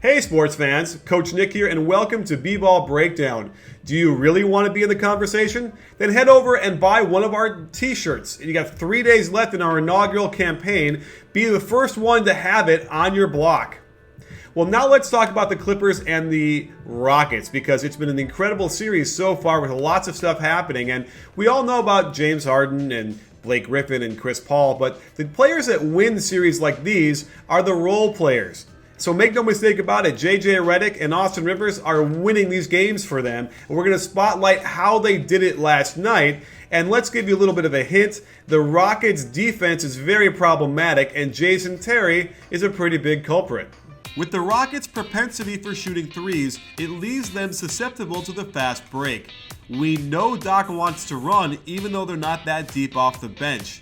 Hey sports fans, Coach Nick here and welcome to BBallBreakdown. Do you really want to be in the conversation? Then head over and buy one of our t-shirts. You got 3 days left in our inaugural campaign. Be the first one to have it on your block. Well, now let's talk about the Clippers and the Rockets because it's been an incredible series so far with lots of stuff happening. And we all know about James Harden and Blake Griffin and Chris Paul, but the players that win series like these are the role players. So make no mistake about it, Redick and Austin Rivers are winning these games for them. And we're going to spotlight how they did it last night. And let's give you a little bit of a hint. The Rockets' defense is very problematic, and Jason Terry is a pretty big culprit. With the Rockets' propensity for shooting threes, it leaves them susceptible to the fast break. We know Doc wants to run even though they're not that deep off the bench.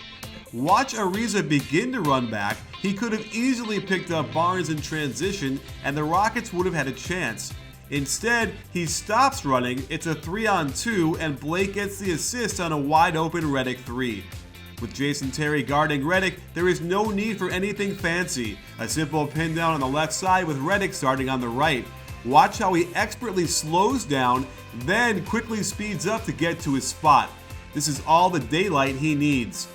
Watch Ariza begin to run back. He could have easily picked up Barnes in transition and the Rockets would have had a chance. Instead, he stops running, it's a 3-on-2, and Blake gets the assist on a wide open Redick 3. With Jason Terry guarding Redick, there is no need for anything fancy. A simple pin down on the left side with Redick starting on the right. Watch how he expertly slows down, then quickly speeds up to get to his spot. This is all the daylight he needs.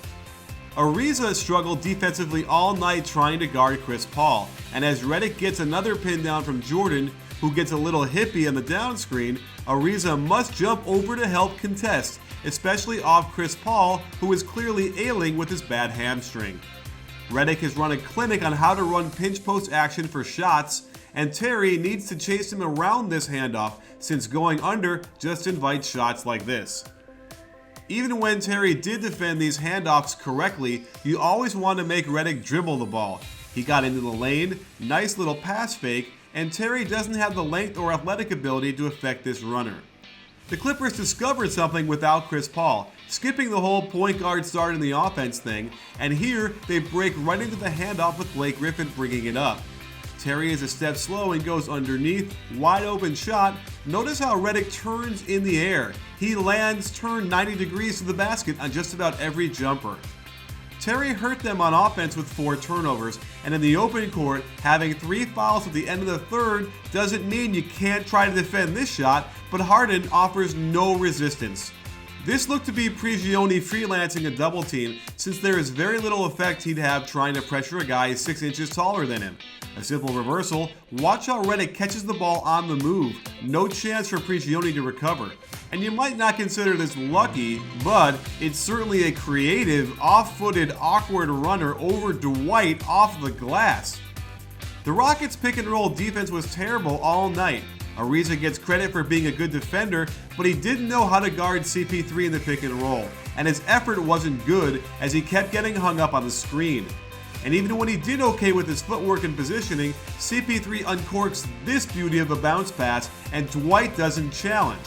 Ariza struggled defensively all night trying to guard Chris Paul, and as Redick gets another pin down from Jordan, who gets a little hippie on the down screen, Ariza must jump over to help contest, especially off Chris Paul, who is clearly ailing with his bad hamstring. Redick has run a clinic on how to run pinch post action for shots, and Terry needs to chase him around this handoff since going under just invites shots like this. Even when Terry did defend these handoffs correctly, you always want to make Redick dribble the ball. He got into the lane, nice little pass fake, and Terry doesn't have the length or athletic ability to affect this runner. The Clippers discovered something without Chris Paul, skipping the whole point guard start in the offense thing, and here they break right into the handoff with Blake Griffin bringing it up. Terry is a step slow and goes underneath, wide open shot. Notice how Redick turns in the air. He lands turned 90 degrees to the basket on just about every jumper. Terry hurt them on offense with 4 turnovers, and in the open court, having 3 fouls at the end of the third doesn't mean you can't try to defend this shot, but Harden offers no resistance. This looked to be Prigioni freelancing a double team since there is very little effect he'd have trying to pressure a guy 6 inches taller than him. A simple reversal, watch how Redick catches the ball on the move, no chance for Prigioni to recover. And you might not consider this lucky, but it's certainly a creative, off-footed, awkward runner over Dwight off the glass. The Rockets' pick and roll defense was terrible all night. Ariza gets credit for being a good defender, but he didn't know how to guard CP3 in the pick and roll, and his effort wasn't good as he kept getting hung up on the screen. And even when he did okay with his footwork and positioning, CP3 uncorks this beauty of a bounce pass and Dwight doesn't challenge.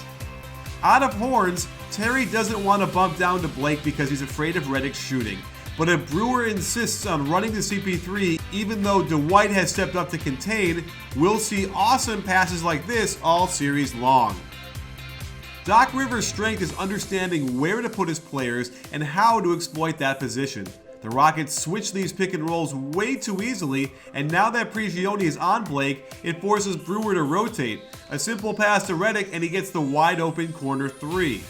Out of horns, Terry doesn't want to bump down to Blake because he's afraid of Redick's shooting. But if Brewer insists on running to CP3, even though Dwight has stepped up to contain, we'll see awesome passes like this all series long. Doc Rivers' strength is understanding where to put his players and how to exploit that position. The Rockets switch these pick and rolls way too easily, and now that Prigioni is on Blake, it forces Brewer to rotate. A simple pass to Redick and he gets the wide open corner 3.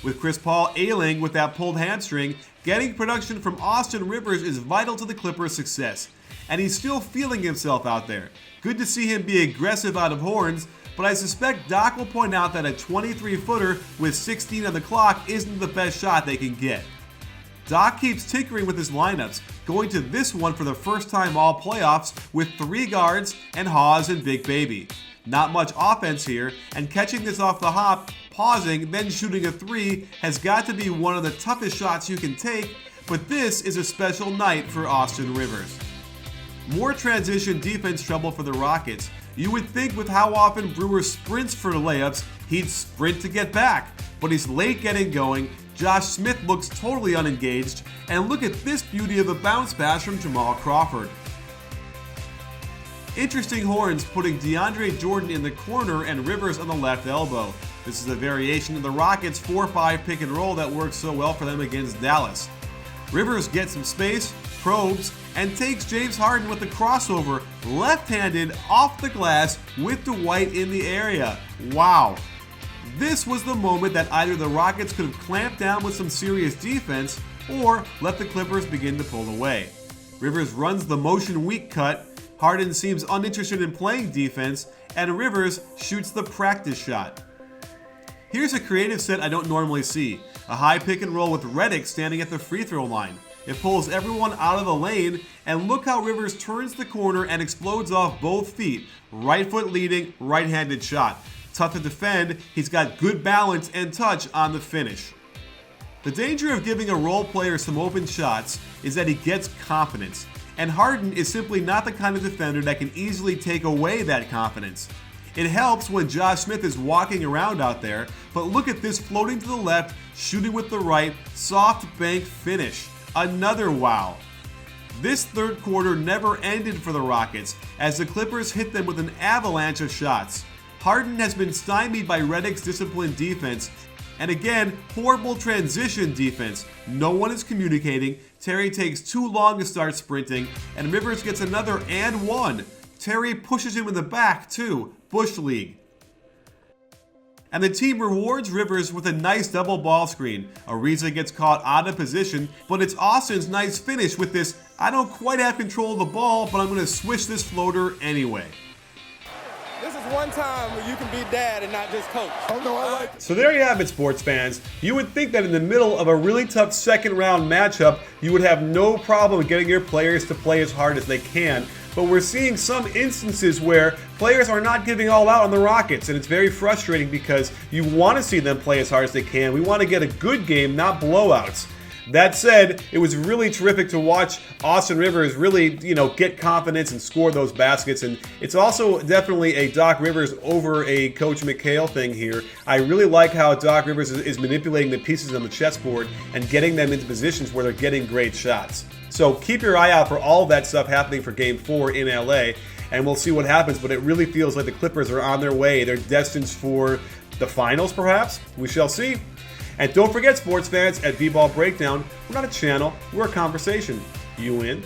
With Chris Paul ailing with that pulled hamstring, getting production from Austin Rivers is vital to the Clippers' success. And he's still feeling himself out there. Good to see him be aggressive out of horns, but I suspect Doc will point out that a 23-footer with 16 on the clock isn't the best shot they can get. Doc keeps tinkering with his lineups, going to this one for the first time all playoffs with 3 guards and Hawes and Big Baby. Not much offense here, and catching this off the hop, pausing, then shooting a 3 has got to be one of the toughest shots you can take, but this is a special night for Austin Rivers. More transition defense trouble for the Rockets. You would think with how often Brewer sprints for layups, he'd sprint to get back, but he's late getting going. Josh Smith looks totally unengaged, and look at this beauty of a bounce pass from Jamal Crawford. Interesting horns putting DeAndre Jordan in the corner and Rivers on the left elbow. This is a variation of the Rockets' 4-5 pick and roll that works so well for them against Dallas. Rivers gets some space, probes, and takes James Harden with the crossover left-handed off the glass with Dwight in the area. Wow. This was the moment that either the Rockets could have clamped down with some serious defense or let the Clippers begin to pull away. Rivers runs the motion weak cut, Harden seems uninterested in playing defense, and Rivers shoots the practice shot. Here's a creative set I don't normally see. A high pick and roll with Redick standing at the free throw line. It pulls everyone out of the lane, and look how Rivers turns the corner and explodes off both feet. Right foot leading, right-handed shot. Tough to defend, he's got good balance and touch on the finish. The danger of giving a role player some open shots is that he gets confidence, and Harden is simply not the kind of defender that can easily take away that confidence. It helps when Josh Smith is walking around out there, but look at this floating to the left, shooting with the right, soft bank finish. Another wow. This third quarter never ended for the Rockets as the Clippers hit them with an avalanche of shots. Harden has been stymied by Redick's disciplined defense, and again, horrible transition defense. No one is communicating, Terry takes too long to start sprinting, and Rivers gets another and one. Terry pushes him in the back too. Bush League. And the team rewards Rivers with a nice double ball screen. Ariza gets caught out of position, but it's Austin's nice finish with this, I don't quite have control of the ball, but I'm going to swish this floater anyway. This is one time where you can be dad and not just coach. Oh no, I like it. So there you have it, sports fans. You would think that in the middle of a really tough second round matchup, you would have no problem getting your players to play as hard as they can. But we're seeing some instances where players are not giving all out on the Rockets, and it's very frustrating because you want to see them play as hard as they can. We want to get a good game, not blowouts. That said, it was really terrific to watch Austin Rivers really, get confidence and score those baskets. And it's also definitely a Doc Rivers over a Coach McHale thing here. I really like how Doc Rivers is manipulating the pieces on the chessboard and getting them into positions where they're getting great shots. So keep your eye out for all of that stuff happening for Game 4 in LA, and we'll see what happens. But it really feels like the Clippers are on their way. They're destined for the finals, perhaps. We shall see. And don't forget, sports fans, at BBallBreakdown, we're not a channel, we're a conversation. You in?